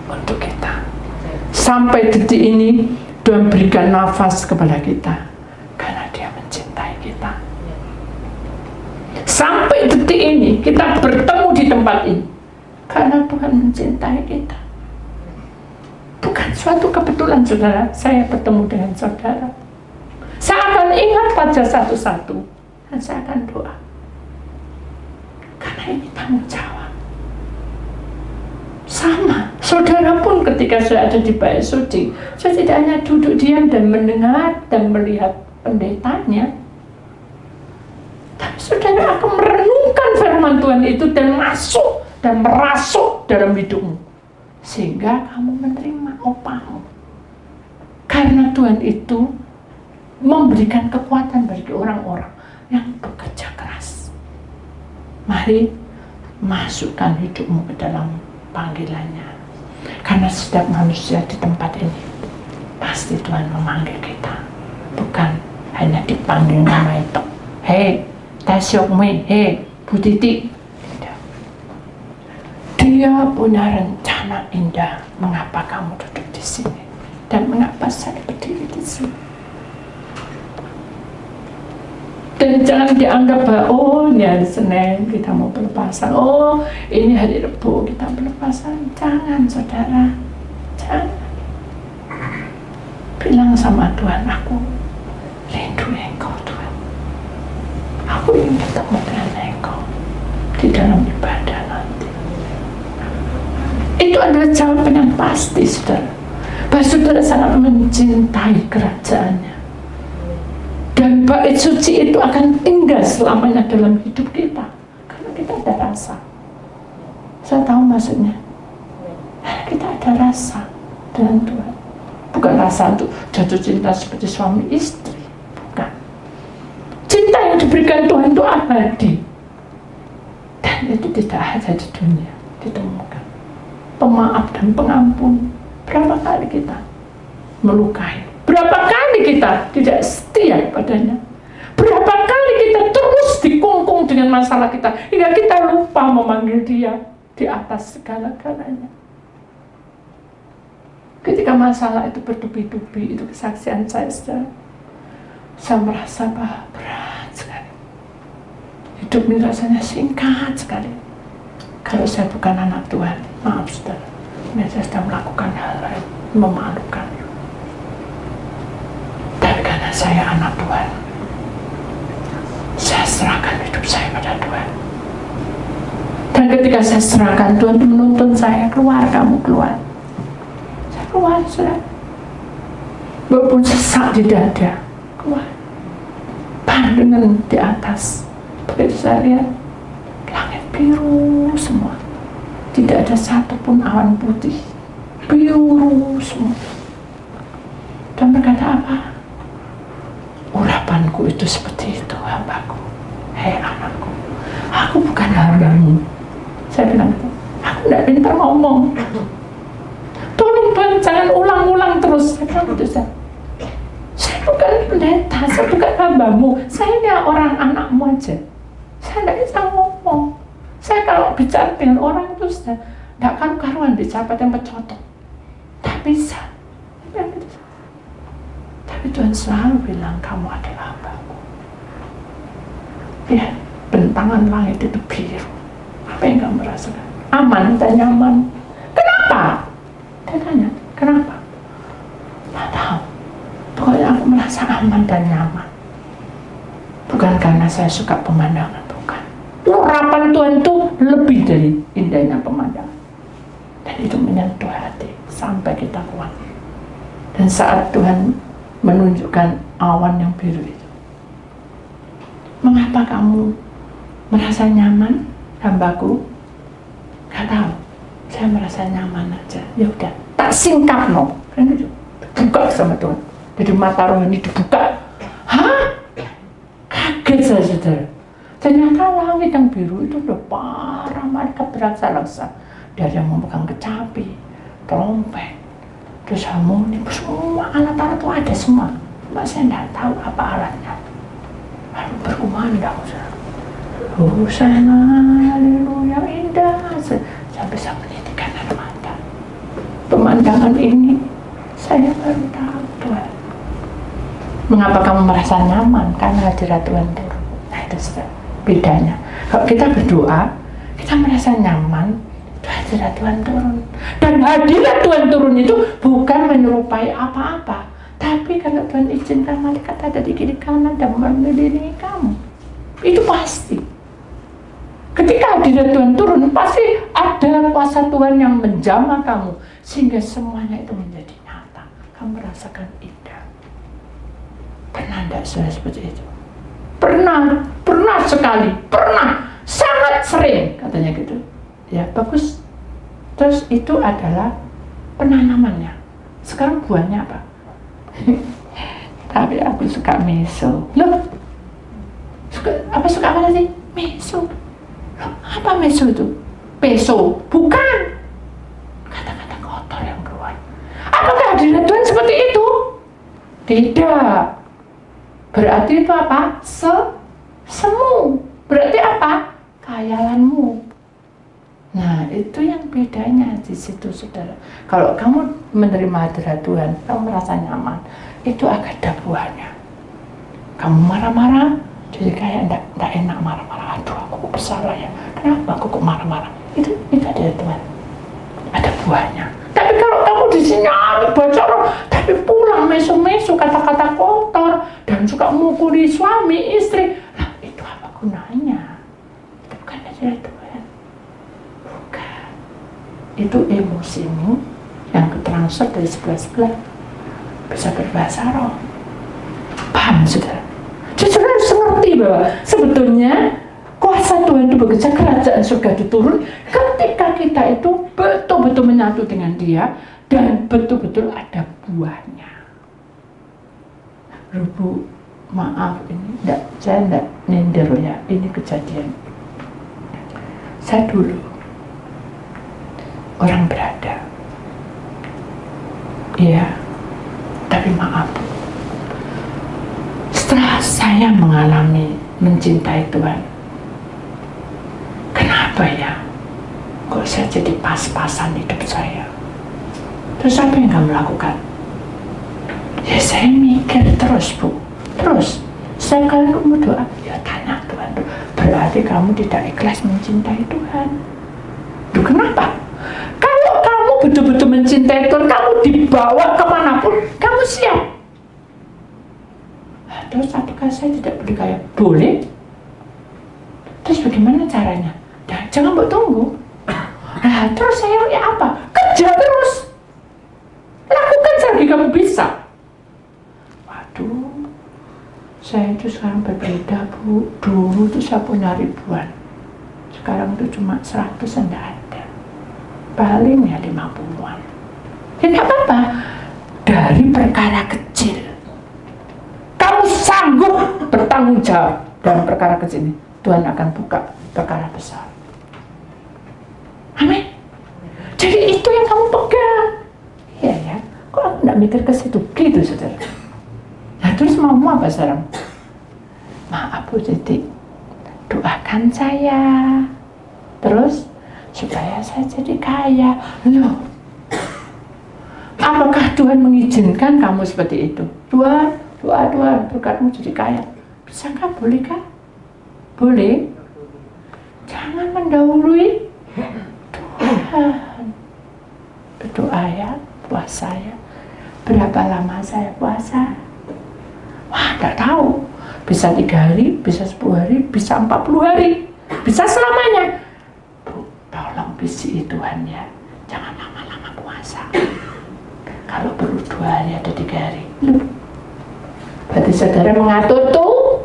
untuk kita. Sampai detik ini Tuhan berikan nafas kepada kita karena Dia mencintai kita. Sampai detik ini kita bertemu di tempat ini karena Tuhan mencintai kita. Bukan suatu kebetulan, saudara, saya bertemu dengan saudara. Saya akan ingat wajah satu-satu dan saya akan doa. Karena ini tanggung jawab. Sama, saudara pun ketika saya ada di bait suci, saya tidak hanya duduk diam dan mendengar dan melihat pendetanya, tapi saudara akan merenungkan firman Tuhan itu dan masuk dan merasuk dalam hidupmu, sehingga kamu menerima upahmu. Karena Tuhan itu memberikan kekuatan bagi orang-orang yang bekerja keras. Mari masukkan hidupmu ke dalam panggilannya. Karena setiap manusia di tempat ini pasti Tuhan memanggil kita, bukan hanya dipanggil nama itu. Hei, Tasyokmi, hei, Bu Titi. Tidak. Dia punya rencana indah mengapa kamu duduk di sini dan mengapa saya berdiri di sini. Dan jangan dianggap bahwa oh ini hari Senin kita mau pelepasan, oh ini hari Rebu kita pelepasan. Jangan, saudara, jangan. Bilang sama Tuhan, aku rindu Engkau Tuhan. Aku ingin ketemu dengan Engkau di dalam ibadah nanti. Itu adalah jawaban yang pasti, saudara. Bahwa saudara sangat mencintai kerajaannya. Dan bait suci itu akan tinggal selamanya dalam hidup kita. Karena kita ada rasa. Saya tahu maksudnya. Kita ada rasa dengan Tuhan. Bukan rasa untuk jatuh cinta seperti suami istri. Bukan. Cinta yang diberikan Tuhan itu abadi. Dan itu tidak ada di dunia ditemukan. Pemaaf dan pengampun. Berapa kali kita melukai? Berapa kali kita tidak setia padanya? Berapa kali kita terus dikungkung dengan masalah kita hingga kita lupa memanggil Dia di atas segala-galanya. Ketika masalah itu bertubi-tubi, itu kesaksian saya, saya merasa bahwa berat sekali. Hidup ini rasanya singkat sekali. Kalau saya bukan anak Tuhan, maaf saudara, saya sedang melakukan hal-hal memalukan. Tapi karena saya anak Tuhan, saya serahkan hidup saya pada Tuhan. Dan ketika saya serahkan, Tuhan menuntun saya, keluar, kamu keluar. Saya keluar, saudara. Walaupun sesak di dada, keluar. Pandangan di atas. Begitu saya lihat, langit biru semua. Tidak ada satupun awan putih. Biru semua. Dan berkata apa? Urapanku itu seperti itu, hambaku. Hei anakku, aku bukan hambamu. Saya bilang, ngomong. Tolong Tuhan, jangan ulang-ulang terus. Saya bilang gitu, saya bukan pendeta, saya bukan hambamu, saya ini orang anakmu aja. Saya tidak bisa ngomong. Saya kalau bicara dengan orang itu sudah tidak karu-karuan, dicapat yang pecotok. Tak bisa. Tapi Tuhan selalu bilang, kamu adalah hambaku. Ya, bentangan langit itu biru. Apa yang kamu rasakan? Aman dan nyaman. Kenapa? Dia tanya, kenapa? Tidak tahu. Pokoknya aku merasa aman dan nyaman. Bukan karena saya suka pemandangan, bukan. Urapan Tuhan itu lebih dari indahnya pemandangan. Dan itu menyentuh hati sampai kita kuat. Dan saat Tuhan menunjukkan awan yang biru itu, mengapa kamu merasa nyaman, hambaku? Gak tahu. Saya merasa nyaman aja. Ya udah, tak singkap no. Kan gitu. Buka sama Tuhan. Jadi mata rohani dibuka. Hah? Kaget saya, saudara. Ternyata langit yang biru itu udah para malaikat beraksa-raksa. Dari yang memegang kecapi, trompet, terus harmoni, semua alat-alat itu ada semua. Cuma saya tidak tahu apa alatnya. Lalu berkumandang, saudara. Hosana, haleluya, indah. Saya bisa menitikan air mata. Pemandangan ini saya baru tahu, Tuhan. Mengapa kamu merasa nyaman? Karena hadirat Tuhan turun. Nah itu bedanya. Kalau kita berdoa, kita merasa nyaman, itu hadirat Tuhan turun. Dan hadirat Tuhan turun itu bukan menyerupai apa-apa, tapi kalau Tuhan izinkan malaikat ada di kiri kanan dan mengelilingi kamu, itu pasti. Ketika hadirat Tuhan turun, pasti ada kuasa Tuhan yang menjamah kamu, sehingga semuanya itu menjadi nyata. Kamu merasakan indah. Pernah tidak sudah seperti itu? Pernah sekali, sangat sering katanya gitu. Ya bagus. Terus itu adalah penanamannya. Sekarang buahnya apa? Tapi aku suka meso. Loh, suka apa sih? Meso. Loh, apa meso itu? Peso? Bukan. Kata-kata kotor yang keluar. Apakah hadirat Tuhan seperti itu? Tidak. Berarti itu apa? Semu. Berarti apa? Khayalanmu. Nah, itu yang bedanya di situ, saudara. Kalau kamu menerima hadirat Tuhan, kamu merasa nyaman, itu akan ada buahnya. Kamu marah-marah, jadi kayak enggak enak marah-marah. Aduh, aku kok bersalah ya. Kenapa aku kok marah-marah? Itu hadirat Tuhan. Ada buahnya. Tapi kalau kamu di sini baca roh, tapi pulang mesu-mesu kata-kata kotor dan suka mukuli suami istri, nah itu apa gunanya? Itu bukan hadirat Tuhan. Bukan. Itu emosimu yang ketransfer dari sebelah-sebelah bisa berbahasa roh. Paham, saudara? Saudara harus ngerti bahwa sebetulnya kuasa Tuhan itu bekerja, kerajaan surga itu turun ketika kita itu betul-betul menyatu dengan Dia dan betul-betul ada buahnya. Bu, maaf ini saya tidak nyindir ya, ini kejadian. Saya dulu orang berada, iya, tapi maaf. Setelah saya mengalami mencintai Tuhan, kenapa ya? Kok saya jadi pas-pasan hidup saya? Terus apa yang kamu lakukan? Ya saya mikir terus, Bu. Terus, saya kalau kamu doa, ya tanya Tuhan, berarti kamu tidak ikhlas mencintai Tuhan. Duh, kenapa? Kalau kamu betul-betul mencintai Tuhan, kamu dibawa kemanapun, kamu siap. Nah, terus apakah saya tidak berdikaya? Boleh. Terus bagaimana caranya? Nah, jangan buat tunggu. Nah, terus saya ya apa? Kerja terus. Lakukan selagi kamu bisa. Waduh, saya itu sekarang berbeda, Bu. Dulu itu saya punya ribuan. Sekarang itu cuma 100 enggak ada. Paling ya 50-an. Ya enggak apa-apa. Dari perkara kecil, kamu sanggup bertanggung jawab dalam perkara kecil ini, Tuhan akan buka perkara besar. Amin. Jadi mikir ke situ, gitu saudara. Nah terus mau apa sekarang? Maaf Bu Titi, doakan saya, terus supaya saya jadi kaya. Loh, apakah Tuhan mengizinkan kamu seperti itu? Tuhan, doa berkatmu jadi kaya. Bisakah, bolehkah? Boleh. Jangan mendahului Tuhan. Berdoa ya, puasa ya. Berapa lama saya puasa? Wah, tidak tahu. Bisa 3 hari, bisa 10 hari, bisa 40 hari, bisa selamanya. Bu, tolong bisi Tuhan ya, jangan lama-lama puasa. Kalau perlu 2 hari atau 3 hari. Loh, berarti saudara mengatur tuh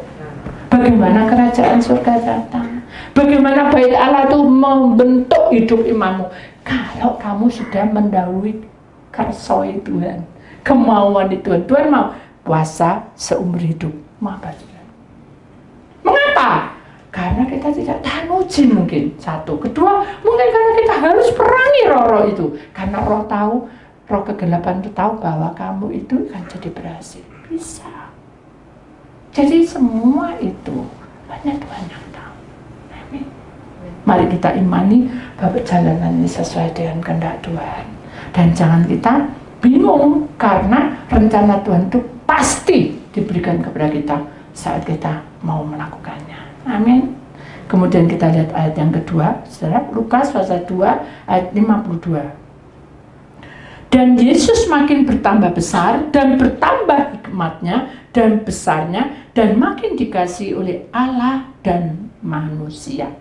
bagaimana kerajaan surga datang, bagaimana bait Allah itu membentuk hidup imanmu. Kalau kamu sudah mendahului kersoi Tuhan, kemauan Tuhan. Tuhan mau puasa seumur hidup. Mengapa? Karena kita tidak tahan uji mungkin. Satu. Kedua, mungkin karena kita harus perangi roh-roh itu. Karena roh tahu, roh kegelapan itu tahu bahwa kamu itu akan jadi berhasil. Bisa. Jadi semua itu hanya Tuhan yang tahu. Amin. Mari kita imani bahwa perjalanan ini sesuai dengan kehendak Tuhan. Dan jangan kita bingung karena rencana Tuhan itu pasti diberikan kepada kita saat kita mau melakukannya. Amin. Kemudian kita lihat ayat yang kedua, saudara, Lukas pasal 2 ayat 52. Dan Yesus makin bertambah besar dan bertambah hikmatnya dan besarnya dan makin dikasihi oleh Allah dan manusia.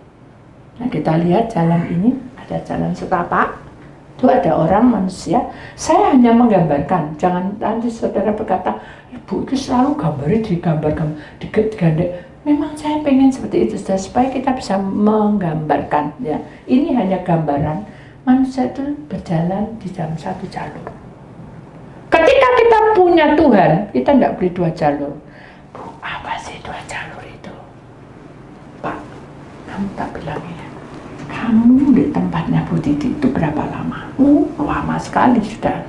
Nah kita lihat jalan ini, ada jalan setapak. Itu ada orang manusia. Saya hanya menggambarkan, jangan nanti saudara berkata, Ibu itu selalu gambarnya digambarkan, digandeng. Memang saya pengen seperti itu supaya kita bisa menggambarkan. Ya, ini hanya gambaran. Manusia itu berjalan di dalam satu jalur. Ketika kita punya Tuhan, kita tidak beli 2 jalur. Bu, apa sih 2 jalur itu? Pak, kamu tak bilang ya. Kamu di tempatnya Bu Titi itu berapa lama? Lama sekali sudah.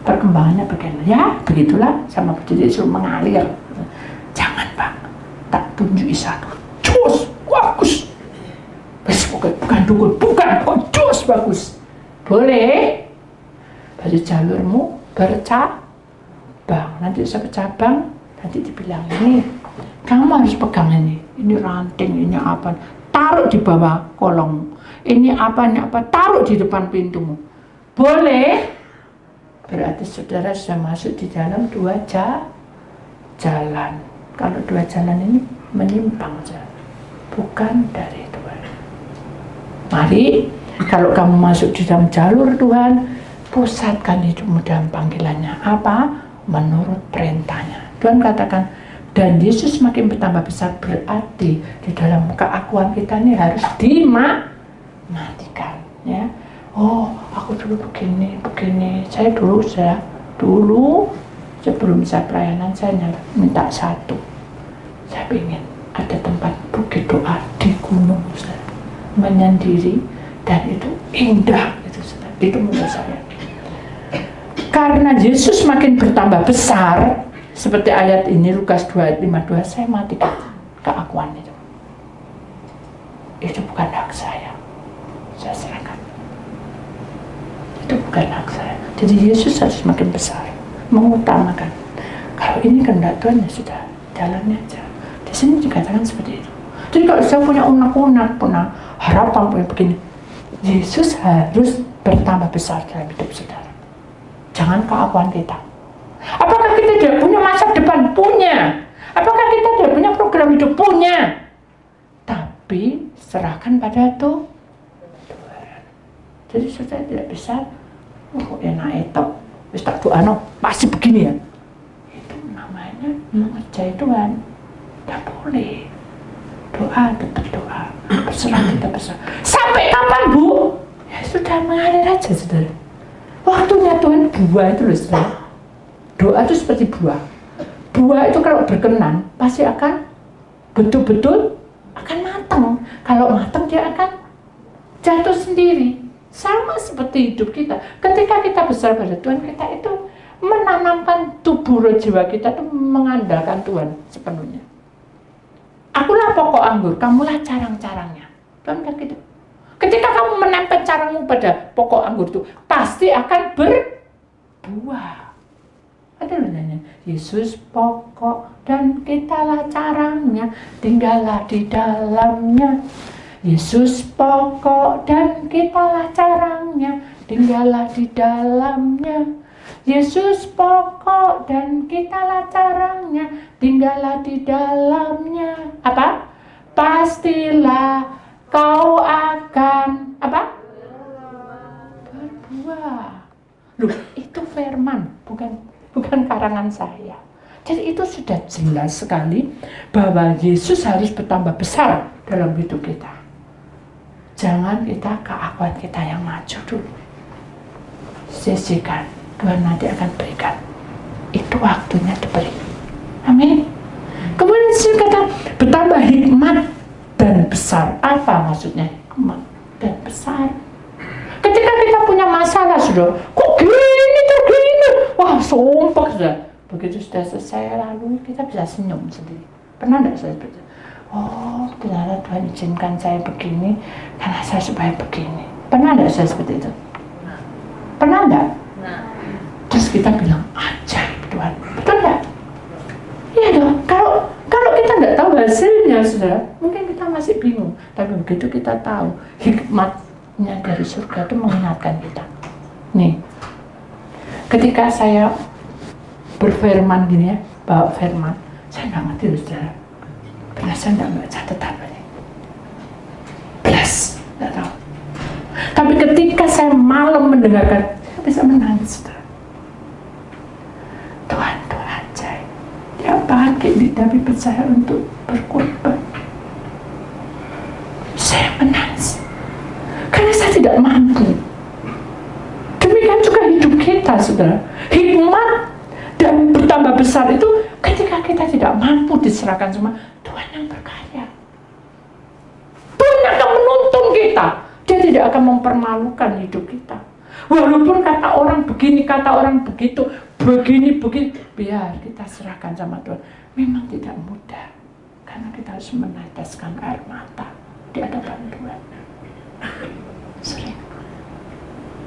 Perkembangannya bagaimana? Ya, begitulah sama Bu Titi suruh mengalir. Jangan Pak, tak tunjuki satu. Cus, bagus. Bukan dukun, bukan cus, bagus. Boleh. Pada jalurmu bercabang. Nanti bisa bercabang, nanti dibilang ini. Kamu harus pegang ini. Ini ranting, ini apa? Taruh di bawah kolong. Ini apa, taruh di depan pintumu. Boleh. Berarti saudara sudah masuk di dalam 2 jalan. Kalau 2 jalan ini menyimpang saja, bukan dari Tuhan. Mari, kalau kamu masuk di dalam jalur Tuhan, pusatkan hidupmu dalam panggilannya. Apa? Menurut perintahnya. Tuhan katakan, dan Yesus makin bertambah besar, berarti di dalam keakuan kita ini harus dimatikan. Ya. Oh, aku dulu begini. Saya dulu sebelum saya pelayanan, saya minta satu. Saya ingin ada tempat bukit doa di gunung, saudara. Menyendiri, dan itu indah, itu menurut saya. Karena Yesus makin bertambah besar, seperti ayat ini Lukas 2 ayat 52, saya matikan keakuan itu. Itu bukan hak saya serahkan. Itu bukan hak saya. Jadi Yesus harus makin besar, mengutamakan. Kalau ini kehendak Tuhan ya sudah, jalannya aja. Di sini dikatakan seperti itu. Jadi kalau saya punya unek-unek, punya harapan, punya begini, Yesus harus bertambah besar dalam hidup saudara. Jangan keakuan kita. Apakah kita tidak punya masa depan? Punya. Apakah kita tidak punya program hidup? Punya. Tapi serahkan pada Tuhan. Jadi saudara tidak bisa, enak itu, tak doa pasti begini ya. Itu namanya mengerjai Tuhan. Tidak boleh. Doa tetap doa. Berserah kita berserah. Sampai kapan Bu? Ya sudah mengalir aja saudara. Waktunya Tuhan buah itu loh saudara. Doa itu seperti buah. Buah itu kalau berkenan pasti akan betul-betul akan matang. Kalau matang dia akan jatuh sendiri. Sama seperti hidup kita. Ketika kita besar pada Tuhan, kita itu menanamkan tubuh roh jiwa kita itu mengandalkan Tuhan sepenuhnya. Akulah pokok anggur, kamulah carang-carangnya. Tuhan kan gitu. Ketika kamu menempel carangmu pada pokok anggur itu, pasti akan berbuah. Ada nanya, Yesus pokok dan kitalah carangnya, tinggallah di dalamnya. Yesus pokok dan kitalah carangnya, tinggallah di dalamnya. Yesus pokok dan kitalah carangnya, tinggallah di dalamnya. Apa? Pastilah kau akan apa? Berbuah. Loh, itu firman, bukan karangan saya. Jadi itu sudah jelas sekali bahwa Yesus harus bertambah besar dalam hidup kita. Jangan kita keakuan kita yang maju dulu. Sisihkan, Tuhan nanti akan berikan. Itu waktunya diberi. Amin. Kemudian Yesus kata bertambah hikmat dan besar. Apa maksudnya hikmat dan besar? Ketika kita punya masalah, sudah kok gini tuh gini, wah sumpah sudah. Begitu sudah selesai lalu kita bisa senyum sendiri. Pernah tidak saya seperti itu? Oh, ternyata Tuhan izinkan saya begini karena saya supaya begini. Pernah tidak saya seperti itu? Pernah tidak? Terus kita bilang ajaib Tuhan, betul tidak? Iya dong. Kalau kita tidak tahu hasilnya, saudara, mungkin kita masih bingung. Tapi begitu kita tahu hikmatnya dari surga itu mengingatkan kita. Nih, ketika saya berfirman gini ya, bawa firman, saya nggak ngerti loh saudara. Belas saya nggak baca catatan ini. Belas, nggak tahu. Tapi ketika saya malam mendengarkan, saya bisa menangis saudara. Tuhan ajaib. Dia pakai di David percaya untuk berkorban. Saya menangis karena saya tidak mampu. Demikian juga hidup kita saudara. Hikmat dan bertambah besar itu ketika kita tidak mampu diserahkan semua, Tuhan yang berkarya. Tuhan akan menuntun kita. Dia tidak akan mempermalukan hidup kita. Walaupun kata orang begini, kata orang begitu, begini, biar kita serahkan sama Tuhan. Memang tidak mudah, karena kita harus meneteskan air mata di hadapan Tuhan.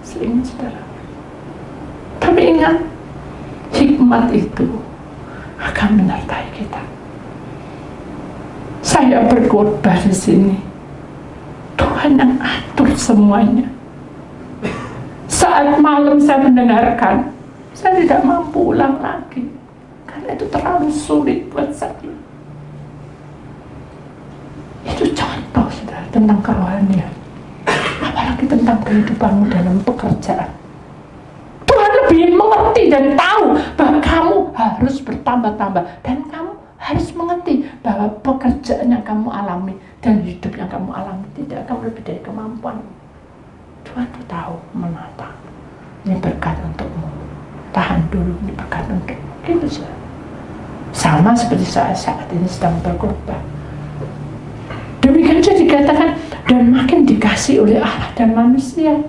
Sering saudara. Tapi ingat, hikmat itu akan menyertai kita. Saya berkhotbah di sini, Tuhan yang atur semuanya. Saat malam saya mendengarkan, saya tidak mampu ulang lagi karena itu terlalu sulit buat saya. Itu contoh saudara tentang kerohanian, apalagi tentang kehidupanmu dalam pekerjaan. Tuhan lebih mengerti dan tahu bahwa kamu harus bertambah-tambah, dan kamu harus mengerti bahwa pekerjaan yang kamu alami dan hidup yang kamu alami tidak akan lebih dari kemampuan. Tuhan tuh tahu menata. Ini berkat untukmu. Tahan dulu, ini berkat untukmu. Gitu saja. Sama seperti saya saat ini sedang berkorban. Demikian juga dikatakan, dan makin dikasih oleh Allah dan manusia.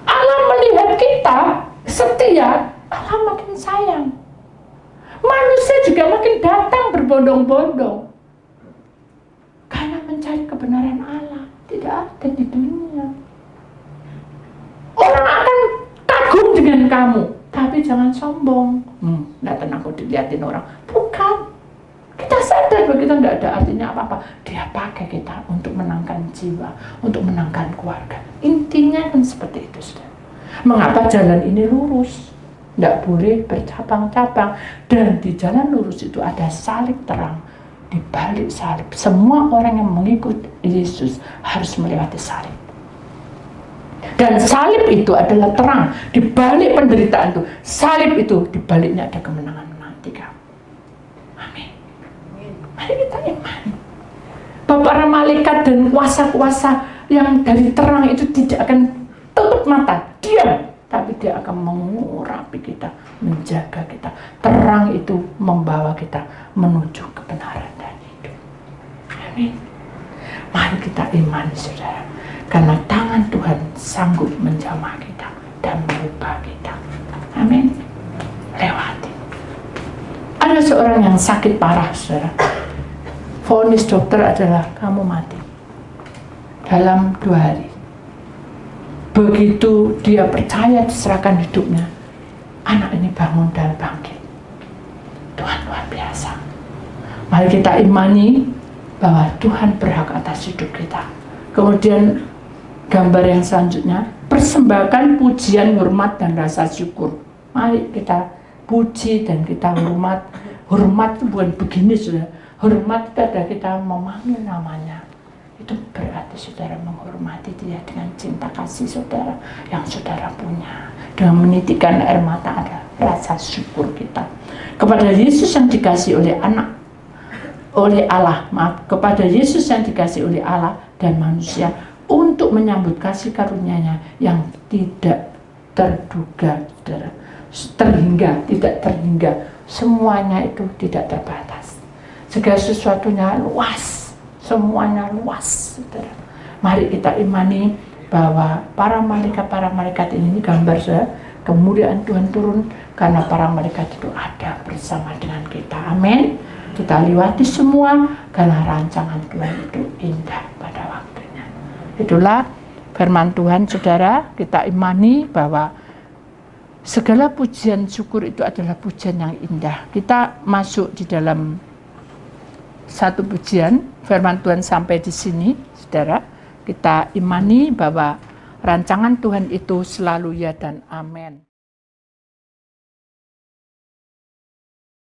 Allah melihat kita setia, Allah makin sayang. Manusia juga makin datang berbondong-bondong karena mencari kebenaran Allah. Tidak ada di dunia. Orang akan kagum dengan kamu, tapi jangan sombong. Datang aku dilihatin orang. Bukan. Kita sadar bahwa kita tidak ada artinya apa-apa. Dia pakai kita untuk menangkan jiwa, untuk menangkan keluarga. Intinya kan seperti itu, saudara. Mengapa jalan ini lurus? Tidak boleh bercabang-cabang. Dan di jalan lurus itu ada salib terang. Di balik salib, semua orang yang mengikut Yesus harus melewati salib. Dan salib itu adalah terang. Di balik penderitaan itu, salib itu di baliknya ada kemenangan menanti kamu. Amin. Mari kita imani bahwa para malaikat dan kuasa-kuasa yang dari terang itu tidak akan tutup mata, diam, tapi dia akan mengurapi kita, menjaga kita. Terang itu membawa kita menuju kebenaran dan hidup. Amin. Mari kita imani, saudara, karena tangan Tuhan sanggup menjamah kita dan mengubah kita. Amin. Ada seorang yang sakit parah, saudara. Vonis dokter adalah kamu mati dalam 2 hari. Begitu dia percaya diserahkan hidupnya, anak ini bangun dan bangkit. Tuhan luar biasa. Mari kita imani bahwa Tuhan berhak atas hidup kita. Kemudian gambar yang selanjutnya, persembahkan pujian, hormat, dan rasa syukur. Mari kita puji dan kita hormat. Hormat itu bukan begini, saudara. Hormat itu adalah kita memanggil namanya. Itu berarti saudara menghormati dia dengan cinta kasih saudara yang saudara punya. Dengan menitikkan air mata ada rasa syukur kita kepada Yesus yang dikasih oleh Allah, kepada Yesus yang dikasih oleh Allah dan manusia untuk menyambut kasih karunia-Nya yang tidak terduga, saudara. Tidak terhingga. Semuanya itu tidak terbatas. Segala sesuatunya luas. Semuanya luas, saudara. Mari kita imani bahwa para malaikat ini gambar, saudara, kemuliaan Tuhan turun karena para malaikat itu ada bersama dengan kita. Amin. Kita lewati semua karena rancangan Tuhan itu indah pada waktunya. Itulah firman Tuhan, saudara. Kita imani bahwa segala pujian syukur itu adalah pujian yang indah. Kita masuk di dalam satu pujian, firman Tuhan sampai di sini, saudara. Kita imani bahwa rancangan Tuhan itu selalu ya dan amin.